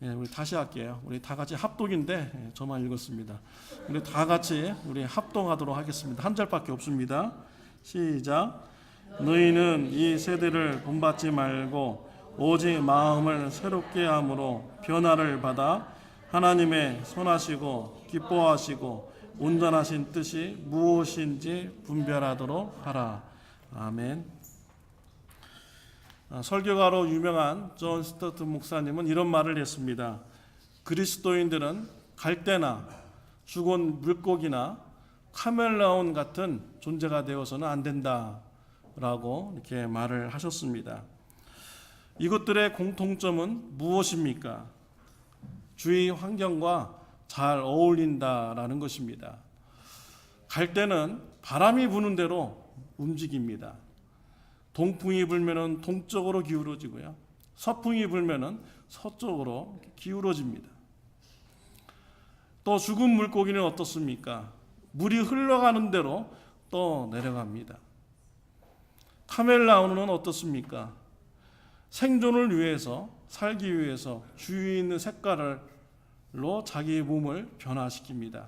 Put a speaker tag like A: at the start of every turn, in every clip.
A: 예, 우리 다시 할게요. 우리 다 같이 합독인데 예, 저만 읽었습니다. 우리 다 같이 우리 합동하도록 하겠습니다. 한 절밖에 없습니다. 시작. 너희는 이 세대를 본받지 말고 오직 마음을 새롭게 함으로 변화를 받아 하나님의 선하시고 기뻐하시고 온전하신 뜻이 무엇인지 분별하도록 하라. 아멘. 설교가로 유명한 존 스토트 목사님은 이런 말을 했습니다. 그리스도인들은 갈대나 죽은 물고기나 카멜레온 같은 존재가 되어서는 안 된다라고 이렇게 말을 하셨습니다. 이것들의 공통점은 무엇입니까? 주위 환경과 잘 어울린다라는 것입니다. 갈대는 바람이 부는 대로 움직입니다. 동풍이 불면은 동쪽으로 기울어지고요. 서풍이 불면은 서쪽으로 기울어집니다. 또 죽은 물고기는 어떻습니까? 물이 흘러가는 대로 또 내려갑니다. 카멜레온은 어떻습니까? 생존을 위해서, 살기 위해서 주위에 있는 색깔로 자기의 몸을 변화시킵니다.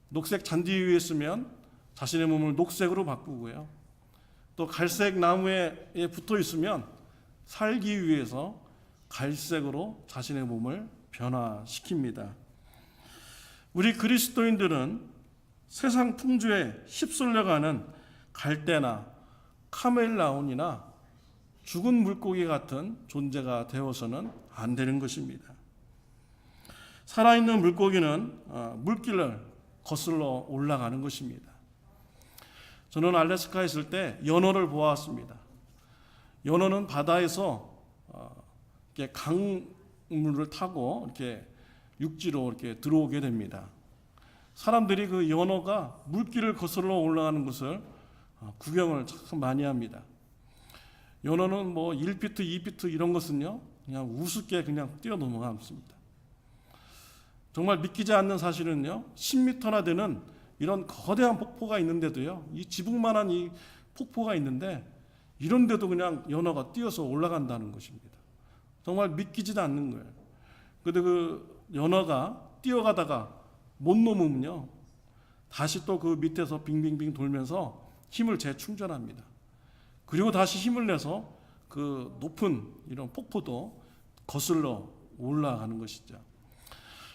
A: 녹색 잔디 위에 있으면 자신의 몸을 녹색으로 바꾸고요. 또 갈색 나무에 붙어 있으면 살기 위해서 갈색으로 자신의 몸을 변화시킵니다. 우리 그리스도인들은 세상 풍조에 휩쓸려가는 갈대나 카멜레온이나 죽은 물고기 같은 존재가 되어서는 안 되는 것입니다. 살아있는 물고기는 물길을 거슬러 올라가는 것입니다. 저는 알래스카에 있을 때 연어를 보았습니다. 연어는 바다에서 이렇게 강물을 타고 이렇게 육지로 이렇게 들어오게 됩니다. 사람들이 그 연어가 물길을 거슬러 올라가는 것을 구경을 참 많이 합니다. 연어는 뭐 1피트, 2피트 이런 것은요, 그냥 우습게 그냥 뛰어 넘어갑니다. 정말 믿기지 않는 사실은요, 10m나 되는 이런 거대한 폭포가 있는데도요, 이 지붕만한 이 폭포가 있는데 이런데도 그냥 연어가 뛰어서 올라간다는 것입니다. 정말 믿기지도 않는 거예요. 그런데 그 연어가 뛰어가다가 못 넘으면요, 다시 또 그 밑에서 빙빙빙 돌면서 힘을 재충전합니다. 그리고 다시 힘을 내서 그 높은 이런 폭포도 거슬러 올라가는 것이죠.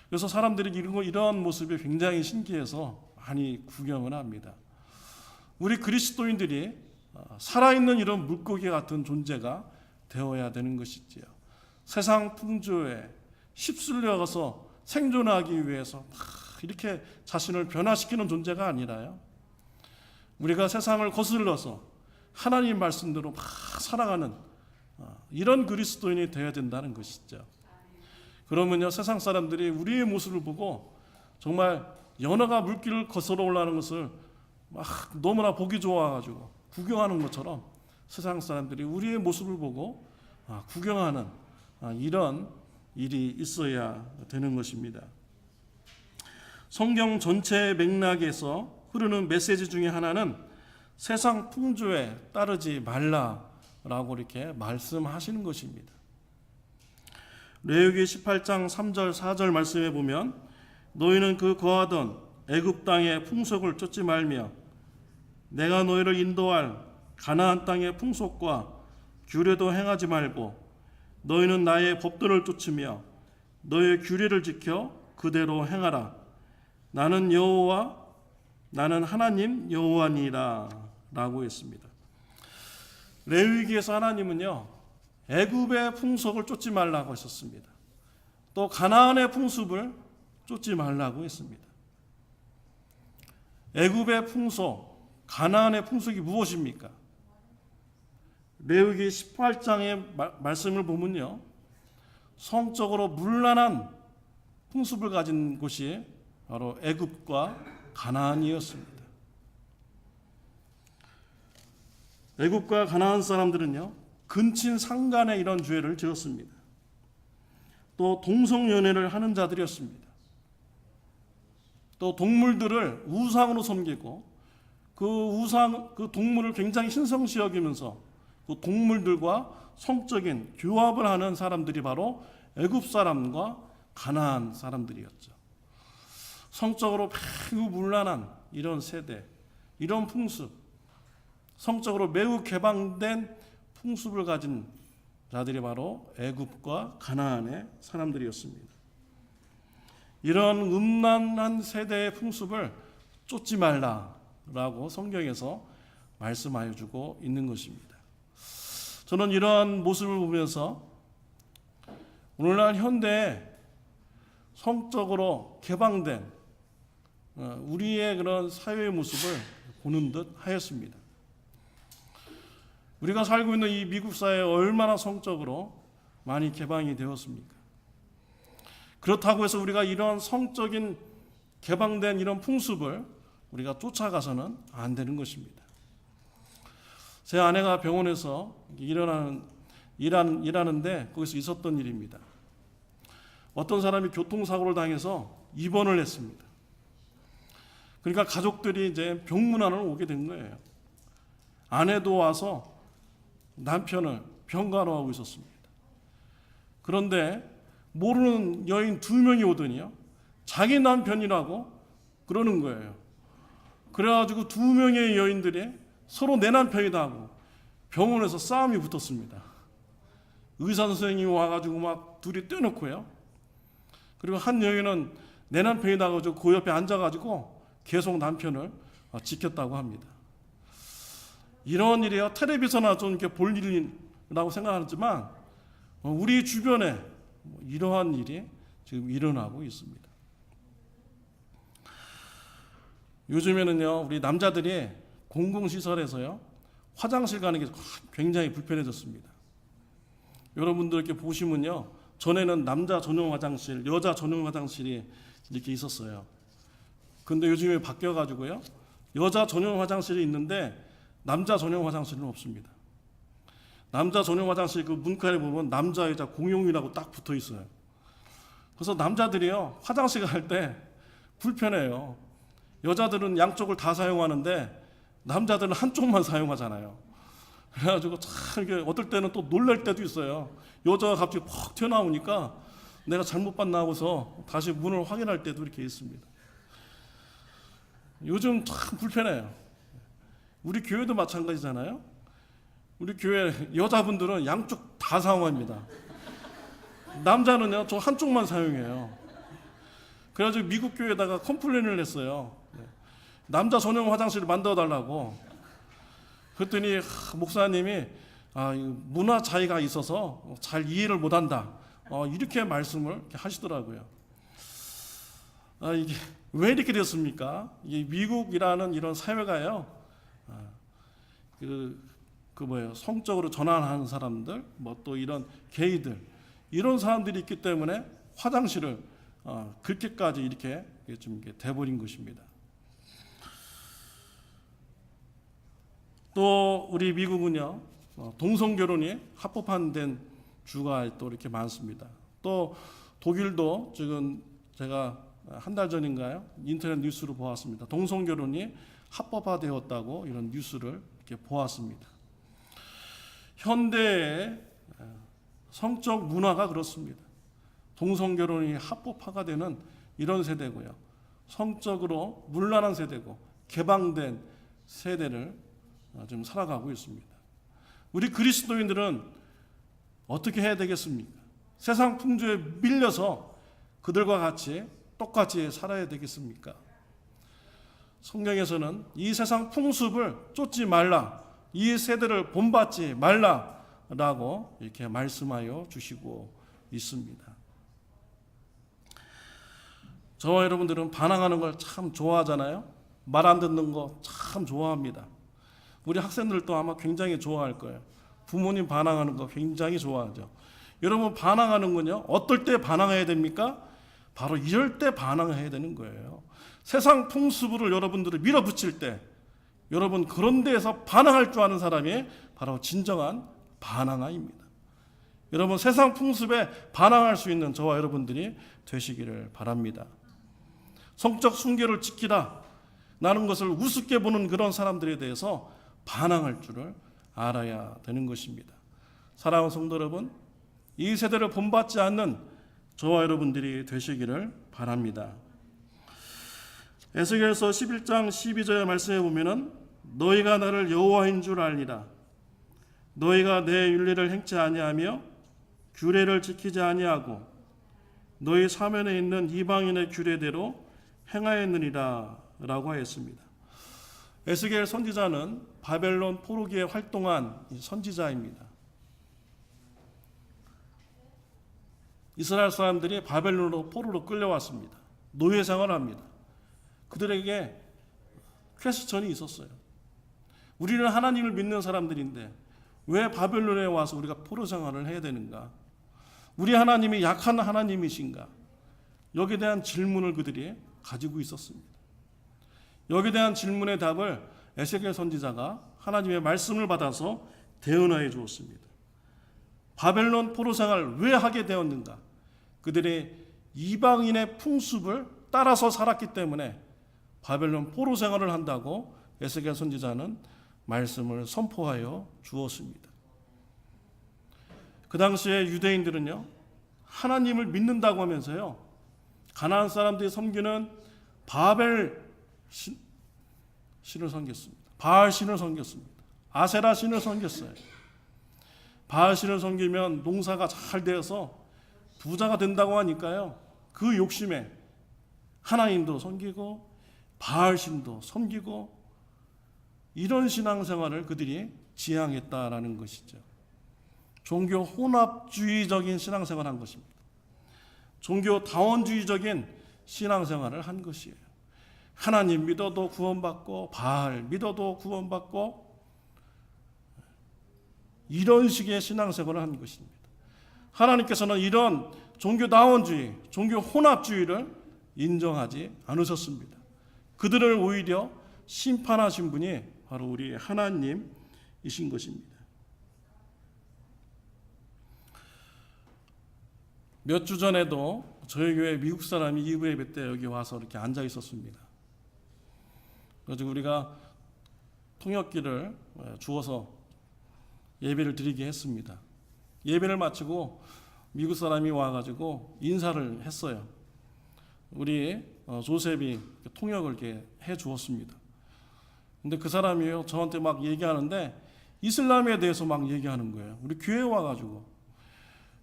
A: 그래서 사람들이 이러한 모습이 굉장히 신기해서 많이 구경을 합니다. 우리 그리스도인들이 살아있는 이런 물고기 같은 존재가 되어야 되는 것이지요. 세상 풍조에 휩쓸려가서 생존하기 위해서 막 이렇게 자신을 변화시키는 존재가 아니라요, 우리가 세상을 거슬러서 하나님 말씀대로 막 살아가는 이런 그리스도인이 되어야 된다는 것이죠. 그러면요, 세상 사람들이 우리의 모습을 보고 정말 연어가 물길을 거슬러 올라가는 것을 막 너무나 보기 좋아가지고 구경하는 것처럼 세상 사람들이 우리의 모습을 보고 구경하는 이런 일이 있어야 되는 것입니다. 성경 전체의 맥락에서 흐르는 메시지 중에 하나는 세상 풍조에 따르지 말라라고 이렇게 말씀하시는 것입니다. 레위기 18장 3절 4절 말씀에 보면 너희는 그 거하던 애굽 땅의 풍속을 쫓지 말며 내가 너희를 인도할 가나안 땅의 풍속과 규례도 행하지 말고 너희는 나의 법도를 쫓으며 너의 규례를 지켜 그대로 행하라. 나는 여호와 나는 하나님 여호와니라 라고 했습니다. 레위기에서 하나님은요, 애굽의 풍속을 쫓지 말라고 하셨습니다. 또 가나안의 풍습을 쫓지 말라고 했습니다. 애굽의 풍속, 가나안의 풍속이 무엇입니까? 레위기 18장의 말씀을 보면요, 성적으로 문란한 풍습을 가진 곳이 바로 애굽과 가나안이었습니다. 애굽과 가나안 사람들은요, 근친 상간에 이런 죄를 지었습니다. 또 동성연애를 하는 자들이었습니다. 또 동물들을 우상으로 섬기고 그 동물을 굉장히 신성시 여기면서 그 동물들과 성적인 교합을 하는 사람들이 바로 애굽 사람과 가나안 사람들이었죠. 성적으로 매우 문란한 이런 세대, 이런 풍습, 성적으로 매우 개방된 풍습을 가진 자들이 바로 애굽과 가나안의 사람들이었습니다. 이런 음란한 세대의 풍습을 쫓지 말라라고 성경에서 말씀하여 주고 있는 것입니다. 저는 이러한 모습을 보면서 오늘날 현대에 성적으로 개방된 우리의 그런 사회의 모습을 보는 듯 하였습니다. 우리가 살고 있는 이 미국 사회에 얼마나 성적으로 많이 개방이 되었습니까? 그렇다고 해서 우리가 이런 성적인 개방된 이런 풍습을 우리가 쫓아가서는 안 되는 것입니다. 제 아내가 병원에서 일하는데 거기서 있었던 일입니다. 어떤 사람이 교통사고를 당해서 입원을 했습니다. 그러니까 가족들이 이제 병문안을 오게 된 거예요. 아내도 와서 남편을 병간호하고 있었습니다. 그런데 모르는 여인 2명이 오더니요, 자기 남편이라고 그러는 거예요. 그래가지고 2명의 여인들이 서로 내 남편이다 하고 병원에서 싸움이 붙었습니다. 의사 선생님이 와가지고 막 둘이 떼놓고요. 그리고 한 여인은 내 남편이다 하고 그 옆에 앉아가지고 계속 남편을 지켰다고 합니다. 이런 일이요, 텔레비전이나 좀 이렇게 볼 일이라고 생각하지만 우리 주변에 이러한 일이 지금 일어나고 있습니다. 요즘에는요, 우리 남자들이 공공시설에서요, 화장실 가는 게 굉장히 불편해졌습니다. 여러분들 이렇게 보시면요, 전에는 남자 전용 화장실, 여자 전용 화장실이 이렇게 있었어요. 근데 요즘에 바뀌어가지고요, 여자 전용 화장실이 있는데 남자 전용 화장실은 없습니다. 남자 전용 화장실 그 문칸에 보면 남자 여자 공용이라고 딱 붙어 있어요. 그래서 남자들이요, 화장실 갈 때 불편해요. 여자들은 양쪽을 다 사용하는데 남자들은 한쪽만 사용하잖아요. 그래가지고 참 이게 어떨 때는 또 놀랄 때도 있어요. 여자가 갑자기 퍽 튀어나오니까 내가 잘못 봤나 하고서 다시 문을 확인할 때도 이렇게 있습니다. 요즘 참 불편해요. 우리 교회도 마찬가지잖아요. 우리 교회 여자분들은 양쪽 다 사용합니다. 남자는요, 저 한쪽만 사용해요. 그래가지고 미국 교회에다가 컴플레인을 했어요. 남자 전용 화장실을 만들어 달라고. 그랬더니 목사님이 문화 차이가 있어서 잘 이해를 못한다, 이렇게 말씀을 하시더라고요. 이게 왜 이렇게 됐습니까? 이 미국이라는 이런 사회가요, 성적으로 전환하는 사람들, 또 이런 게이들, 이런 사람들이 있기 때문에 화장실을 그렇게까지 이렇게 좀 돼버린 것입니다. 또 우리 미국은요, 동성 결혼이 합법화된 주가 또 이렇게 많습니다. 또 독일도 지금 제가 한 달 전인가요, 인터넷 뉴스로 보았습니다. 동성 결혼이 합법화되었다고 이런 뉴스를 이렇게 보았습니다. 현대의 성적 문화가 그렇습니다. 동성 결혼이 합법화가 되는 이런 세대고요, 성적으로 문란한 세대고 개방된 세대를 지금 살아가고 있습니다. 우리 그리스도인들은 어떻게 해야 되겠습니까? 세상 풍조에 밀려서 그들과 같이 똑같이 살아야 되겠습니까? 성경에서는 이 세상 풍습을 쫓지 말라, 이 세대를 본받지 말라라고 이렇게 말씀하여 주시고 있습니다. 저와 여러분들은 반항하는 걸 참 좋아하잖아요. 말 안 듣는 거 참 좋아합니다. 우리 학생들도 아마 굉장히 좋아할 거예요. 부모님 반항하는 거 굉장히 좋아하죠. 여러분, 반항하는 건요, 어떨 때 반항해야 됩니까? 바로 이럴 때 반항해야 되는 거예요. 세상 풍습을 여러분들을 밀어붙일 때, 여러분 그런 데에서 반항할 줄 아는 사람이 바로 진정한 반항아입니다. 여러분, 세상 풍습에 반항할 수 있는 저와 여러분들이 되시기를 바랍니다. 성적 순결을 지키라 라는 것을 우습게 보는 그런 사람들에 대해서 반항할 줄을 알아야 되는 것입니다. 사랑하는 성도 여러분, 이 세대를 본받지 않는 저와 여러분들이 되시기를 바랍니다. 에스겔서 11장 12절의 말씀에 보면은 너희가 나를 여호와인 줄 알리라. 너희가 내 윤리를 행치 아니하며 규례를 지키지 아니하고 너희 사면에 있는 이방인의 규례대로 행하였느니라 라고 하였습니다. 에스겔 선지자는 바벨론 포로기에 활동한 선지자입니다. 이스라엘 사람들이 바벨론으로 포로로 끌려왔습니다. 노예 생활을 합니다. 그들에게 퀘스천이 있었어요. 우리는 하나님을 믿는 사람들인데 왜 바벨론에 와서 우리가 포로 생활을 해야 되는가? 우리 하나님이 약한 하나님이신가? 여기에 대한 질문을 그들이 가지고 있었습니다. 여기에 대한 질문의 답을 에스겔 선지자가 하나님의 말씀을 받아서 대언하여 주었습니다. 바벨론 포로 생활을 왜 하게 되었는가? 그들이 이방인의 풍습을 따라서 살았기 때문에 바벨론 포로 생활을 한다고 에스겔 선지자는 말씀을 선포하여 주었습니다. 그 당시에 유대인들은요, 하나님을 믿는다고 하면서요, 가나안 사람들이 섬기는 바벨 신을 섬겼습니다. 바알 신을 섬겼습니다. 아세라 신을 섬겼어요. 바알 신을 섬기면 농사가 잘 되어서 부자가 된다고 하니까요, 그 욕심에 하나님도 섬기고 바알 신도 섬기고 이런 신앙생활을 그들이 지향했다라는 것이죠. 종교 혼합주의적인 신앙생활을 한 것입니다. 종교 다원주의적인 신앙생활을 한 것이에요. 하나님 믿어도 구원받고 바알 믿어도 구원받고 이런 식의 신앙생활을 한 것입니다. 하나님께서는 이런 종교 다원주의, 종교 혼합주의를 인정하지 않으셨습니다. 그들을 오히려 심판하신 분이 바로 우리 하나님이신 것입니다. 몇 주 전에도 저희 교회 미국 사람이 2부 예배 때 여기 와서 이렇게 앉아 있었습니다. 그래서 우리가 통역기를 주어서 예배를 드리게 했습니다. 예배를 마치고 미국 사람이 와가지고 인사를 했어요. 우리 조셉이 통역을 이렇게 해 주었습니다. 근데 그 사람이요, 저한테 막 얘기하는데 이슬람에 대해서 막 얘기하는 거예요. 우리 교회 와가지고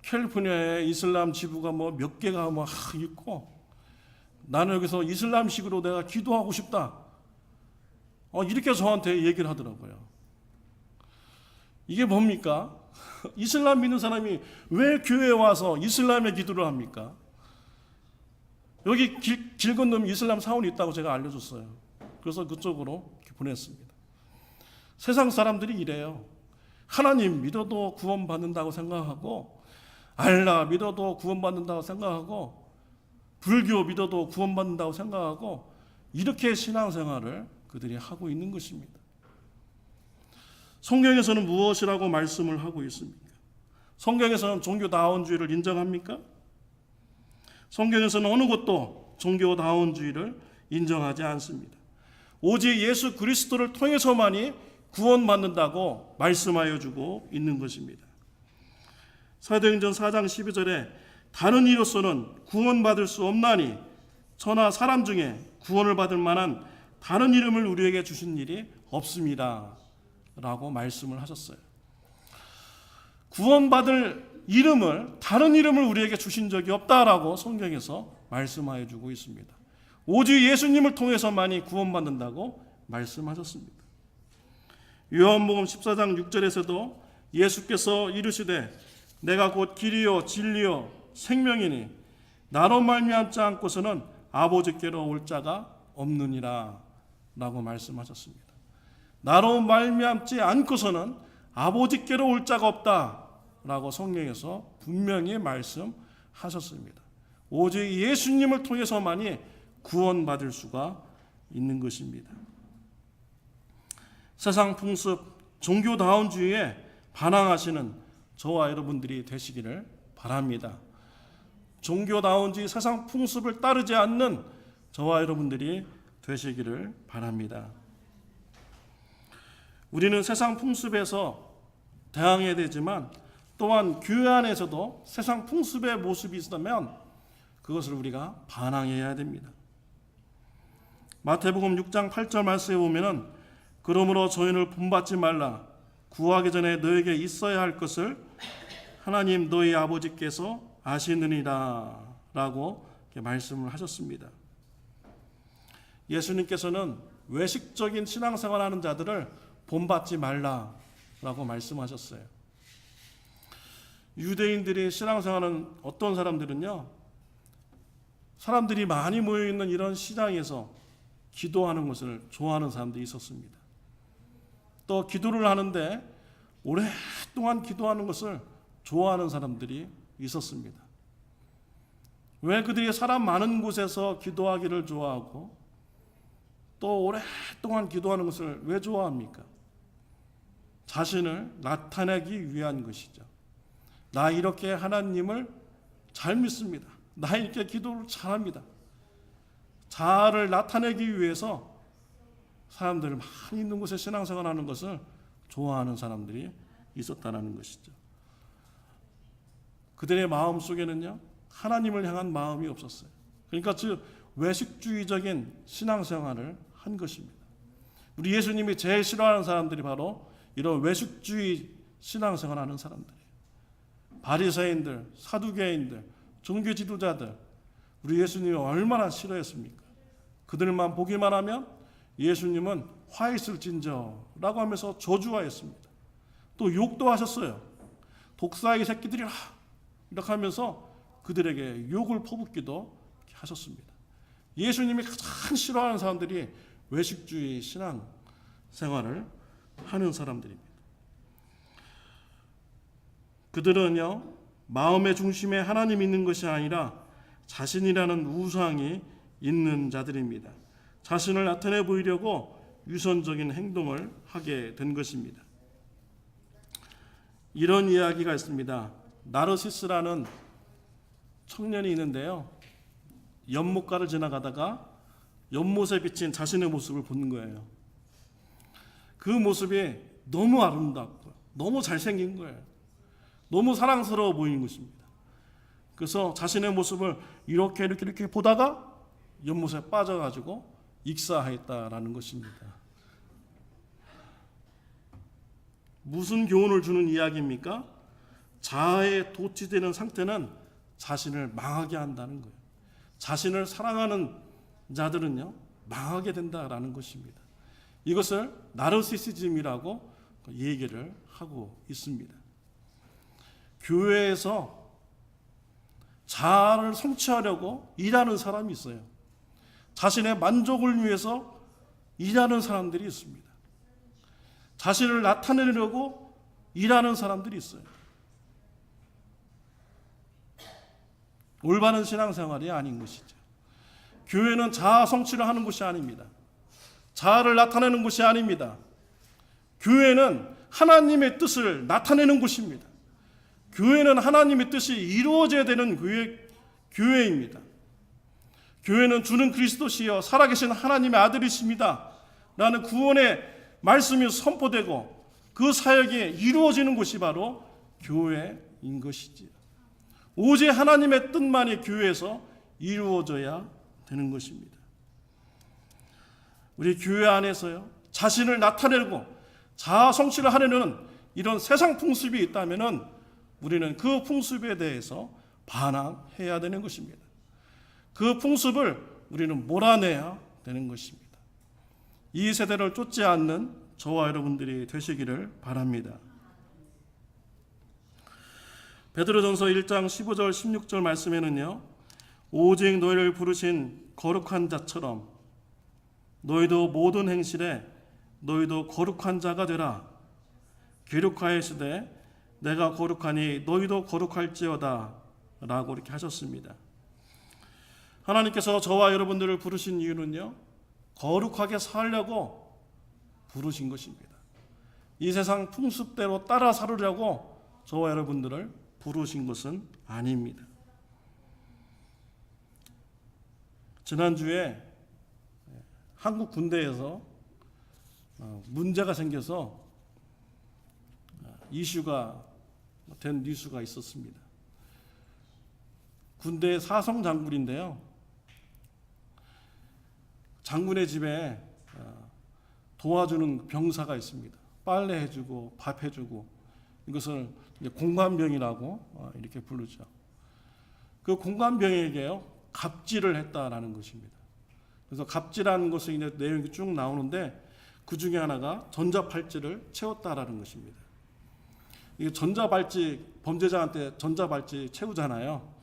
A: 캘리포니아에 이슬람 지부가 뭐 몇 개가 뭐 있고 나는 여기서 이슬람식으로 내가 기도하고 싶다. 이렇게 저한테 얘기를 하더라고요. 이게 뭡니까? 이슬람 믿는 사람이 왜 교회에 와서 이슬람의 기도를 합니까? 여기 길 건너면 이슬람 사원이 있다고 제가 알려줬어요. 그래서 그쪽으로 이렇게 보냈습니다. 세상 사람들이 이래요. 하나님 믿어도 구원받는다고 생각하고 알라 믿어도 구원받는다고 생각하고 불교 믿어도 구원받는다고 생각하고 이렇게 신앙생활을 그들이 하고 있는 것입니다. 성경에서는 무엇이라고 말씀을 하고 있습니까? 성경에서는 종교다원주의를 인정합니까? 성경에서는 어느 곳도 종교다원주의를 인정하지 않습니다. 오직 예수 그리스도를 통해서만이 구원받는다고 말씀하여 주고 있는 것입니다. 사도행전 4장 12절에 다른 이로서는 구원받을 수 없나니 저나 사람 중에 구원을 받을 만한 다른 이름을 우리에게 주신 일이 없습니다 라고 말씀을 하셨어요. 구원받을 이름을, 다른 이름을 우리에게 주신 적이 없다라고 성경에서 말씀하여 주고 있습니다. 오직 예수님을 통해서만이 구원받는다고 말씀하셨습니다. 요한복음 14장 6절에서도 예수께서 이르시되 내가 곧 길이요 진리요 생명이니 나로 말미암지 않고서는 아버지께로 올 자가 없느니라 라고 말씀하셨습니다. 나로 말미암지 않고서는 아버지께로 올 자가 없다 라고 성경에서 분명히 말씀하셨습니다. 오직 예수님을 통해서만이 구원받을 수가 있는 것입니다. 세상 풍습, 종교다원주의에 반항하시는 저와 여러분들이 되시기를 바랍니다. 종교다원주의, 세상 풍습을 따르지 않는 저와 여러분들이 되시기를 바랍니다. 우리는 세상 풍습에서 대항해야 되지만 또한 교회 안에서도 세상 풍습의 모습이 있다면 그것을 우리가 반항해야 됩니다. 마태복음 6장 8절 말씀에 보면은 그러므로 저희를 본받지 말라. 구하기 전에 너에게 있어야 할 것을 하나님 너희 아버지께서 아시느니라 라고 말씀을 하셨습니다. 예수님께서는 외식적인 신앙생활 하는 자들을 본받지 말라라고 말씀하셨어요. 유대인들이 신앙생활하는 어떤 사람들은요, 사람들이 많이 모여있는 이런 시장에서 기도하는 것을 좋아하는 사람들이 있었습니다. 또 기도를 하는데 오랫동안 기도하는 것을 좋아하는 사람들이 있었습니다. 왜 그들이 사람 많은 곳에서 기도하기를 좋아하고 또 오랫동안 기도하는 것을 왜 좋아합니까? 자신을 나타내기 위한 것이죠. 나 이렇게 하나님을 잘 믿습니다. 나 이렇게 기도를 잘합니다. 자아를 나타내기 위해서 사람들 많이 있는 곳에 신앙생활하는 것을 좋아하는 사람들이 있었다는 것이죠. 그들의 마음 속에는요, 하나님을 향한 마음이 없었어요. 그러니까 즉 외식주의적인 신앙생활을 한 것입니다. 우리 예수님이 제일 싫어하는 사람들이 바로 이런 외식주의 신앙생활하는 사람들이에요. 바리새인들, 사두개인들, 종교 지도자들, 우리 예수님이 얼마나 싫어했습니까? 그들만 보기만 하면 예수님은 화 있을진저라고 하면서 저주하였습니다. 또 욕도 하셨어요. 독사의 새끼들이라 이렇게 하면서 그들에게 욕을 퍼붓기도 하셨습니다. 예수님이 가장 싫어하는 사람들이 외식주의 신앙 생활을 하는 사람들입니다. 그들은요, 마음의 중심에 하나님이 있는 것이 아니라 자신이라는 우상이 있는 자들입니다. 자신을 나타내 보이려고 유선적인 행동을 하게 된 것입니다. 이런 이야기가 있습니다. 나르시스라는 청년이 있는데요, 연못가를 지나가다가 연못에 비친 자신의 모습을 본 거예요. 그 모습이 너무 아름답고 너무 잘생긴 거예요. 너무 사랑스러워 보이는 것입니다. 그래서 자신의 모습을 이렇게 보다가 연못에 빠져가지고 익사하였다라는 것입니다. 무슨 교훈을 주는 이야기입니까? 자아에 도취되는 상태는 자신을 망하게 한다는 거예요. 자신을 사랑하는 자들은요, 망하게 된다라는 것입니다. 이것을 나르시시즘이라고 얘기를 하고 있습니다. 교회에서 자아를 성취하려고 일하는 사람이 있어요. 자신의 만족을 위해서 일하는 사람들이 있습니다. 자신을 나타내려고 일하는 사람들이 있어요. 올바른 신앙생활이 아닌 것이죠. 교회는 자아 성취를 하는 곳이 아닙니다. 자아를 나타내는 곳이 아닙니다. 교회는 하나님의 뜻을 나타내는 곳입니다. 교회는 하나님의 뜻이 이루어져야 되는 교회입니다. 교회는 주는 그리스도시여 살아계신 하나님의 아들이십니다 라는 구원의 말씀이 선포되고 그 사역이 이루어지는 곳이 바로 교회인 것이지요. 오직 하나님의 뜻만이 교회에서 이루어져야 되는 것입니다. 우리 교회 안에서요, 자신을 나타내고 자아 성취를 하려는 이런 세상 풍습이 있다면은 우리는 그 풍습에 대해서 반항해야 되는 것입니다. 그 풍습을 우리는 몰아내야 되는 것입니다. 이 세대를 쫓지 않는 저와 여러분들이 되시기를 바랍니다. 베드로전서 1장 15절 16절 말씀에는요, 오직 너희를 부르신 거룩한 자처럼 너희도 모든 행실에 너희도 거룩한 자가 되라. 기록하였으되 내가 거룩하니 너희도 거룩할지어다 라고 이렇게 하셨습니다. 하나님께서 저와 여러분들을 부르신 이유는요, 거룩하게 살려고 부르신 것입니다. 이 세상 풍습대로 따라 살으려고 저와 여러분들을 부르신 것은 아닙니다. 지난주에 한국 군대에서 문제가 생겨서 이슈가 된 뉴스가 있었습니다. 군대 사성 장군인데요. 장군의 집에 도와주는 병사가 있습니다. 빨래 해주고 밥 해주고, 이것을 이제 공관병이라고 이렇게 부르죠. 그 공관병에게요 갑질을 했다라는 것입니다. 그래서 갑질하는 것은 이제 내용이 쭉 나오는데 그 중에 하나가 전자발찌를 채웠다라는 것입니다. 이게 전자발찌, 범죄자한테 전자발찌 채우잖아요.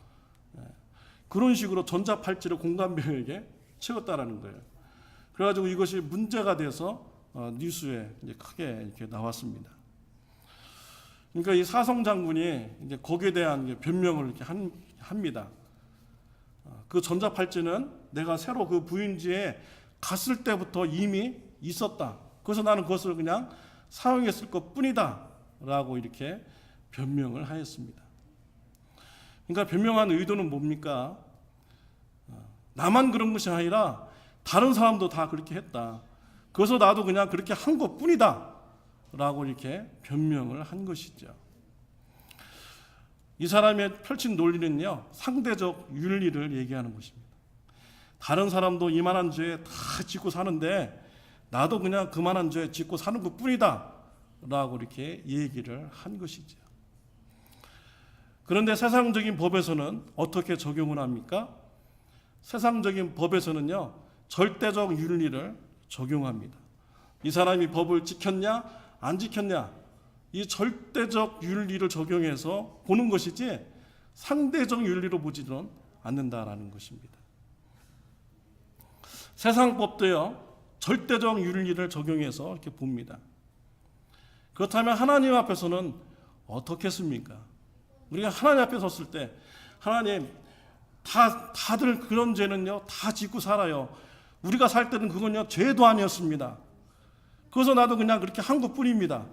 A: 그런 식으로 전자발찌를 공관병에게 채웠다라는 거예요. 그래가지고 이것이 문제가 돼서 뉴스에 이제 크게 이렇게 나왔습니다. 그러니까 이 사성 장군이 이제 거기에 대한 변명을 이렇게 합니다. 그 전자발찌는 내가 새로 그 부인지에 갔을 때부터 이미 있었다. 그래서 나는 그것을 그냥 사용했을 것 뿐이다. 라고 이렇게 변명을 하였습니다. 그러니까 변명한 의도는 뭡니까? 나만 그런 것이 아니라 다른 사람도 다 그렇게 했다. 그래서 나도 그냥 그렇게 한 것 뿐이다. 라고 이렇게 변명을 한 것이죠. 이 사람의 펼친 논리는요, 상대적 윤리를 얘기하는 것입니다. 다른 사람도 이만한 죄 다 짓고 사는데 나도 그냥 그만한 죄 짓고 사는 것 뿐이다. 라고 이렇게 얘기를 한 것이죠. 그런데 세상적인 법에서는 어떻게 적용을 합니까? 세상적인 법에서는요, 절대적 윤리를 적용합니다. 이 사람이 법을 지켰냐, 안 지켰냐, 이 절대적 윤리를 적용해서 보는 것이지 상대적 윤리로 보지는 않는다라는 것입니다. 세상 법도요, 절대적 윤리를 적용해서 이렇게 봅니다. 그렇다면 하나님 앞에서는 어떻겠습니까? 우리가 하나님 앞에 섰을 때, 하나님, 다들 그런 죄는요, 다 짓고 살아요. 우리가 살 때는 그건요, 죄도 아니었습니다. 그래서 나도 그냥 그렇게 한 것 뿐입니다.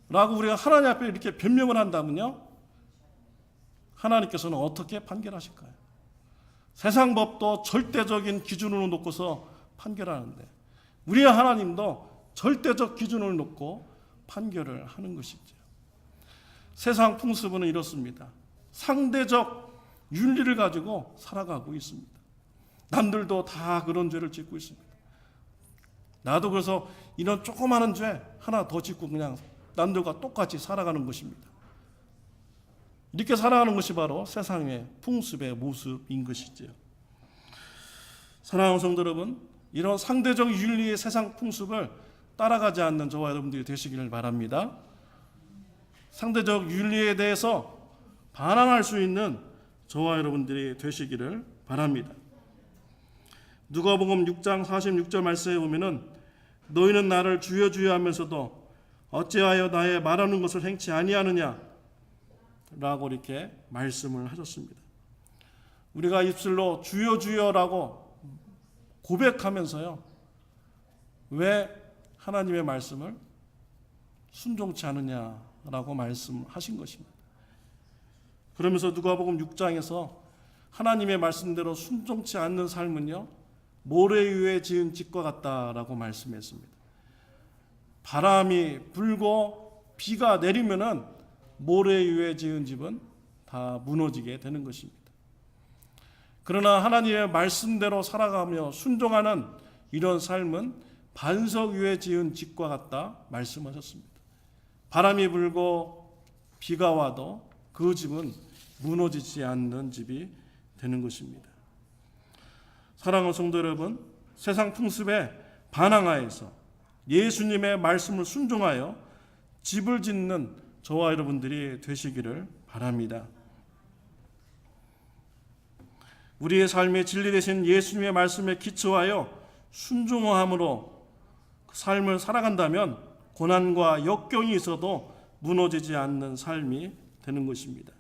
A: 라고 우리가 하나님 앞에 이렇게 변명을 한다면요, 하나님께서는 어떻게 판결하실까요? 세상 법도 절대적인 기준으로 놓고서 판결하는데, 우리 하나님도 절대적 기준을 놓고 판결을 하는 것이죠. 세상 풍습은 이렇습니다. 상대적 윤리를 가지고 살아가고 있습니다. 남들도 다 그런 죄를 짓고 있습니다. 나도 그래서 이런 조그마한 죄 하나 더 짓고 그냥 남들과 똑같이 살아가는 것입니다. 이렇게 살아가는 것이 바로 세상의 풍습의 모습인 것이죠. 사랑하는 성도 여러분, 이런 상대적 윤리의 세상 풍습을 따라가지 않는 저와 여러분들이 되시기를 바랍니다. 상대적 윤리에 대해서 반항할 수 있는 저와 여러분들이 되시기를 바랍니다. 누가복음 6장 46절 말씀에 보면은 너희는 나를 주여 주여 하면서도 어찌하여 나의 말하는 것을 행치 아니하느냐 라고 이렇게 말씀을 하셨습니다. 우리가 입술로 주여 주여라고 고백하면서요, 왜 하나님의 말씀을 순종치 않느냐라고 말씀하신 것입니다. 그러면서 누가복음 6장에서 하나님의 말씀대로 순종치 않는 삶은요, 모래 위에 지은 집과 같다라고 말씀했습니다. 바람이 불고 비가 내리면은 모래 위에 지은 집은 다 무너지게 되는 것입니다. 그러나 하나님의 말씀대로 살아가며 순종하는 이런 삶은 반석 위에 지은 집과 같다 말씀하셨습니다. 바람이 불고 비가 와도 그 집은 무너지지 않는 집이 되는 것입니다. 사랑하는 성도 여러분, 세상 풍습에 반항하여서 예수님의 말씀을 순종하여 집을 짓는 저와 여러분들이 되시기를 바랍니다. 우리의 삶의 진리 되신 예수님의 말씀에 기초하여 순종함으로 그 삶을 살아간다면 고난과 역경이 있어도 무너지지 않는 삶이 되는 것입니다.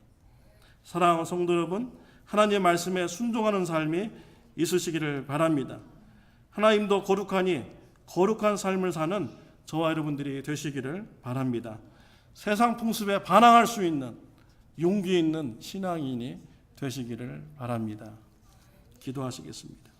A: 사랑하는 성도 여러분, 하나님의 말씀에 순종하는 삶이 있으시기를 바랍니다. 하나님도 거룩하니 거룩한 삶을 사는 저와 여러분들이 되시기를 바랍니다. 세상 풍습에 반항할 수 있는 용기 있는 신앙인이 되시기를 바랍니다. 기도하시겠습니다.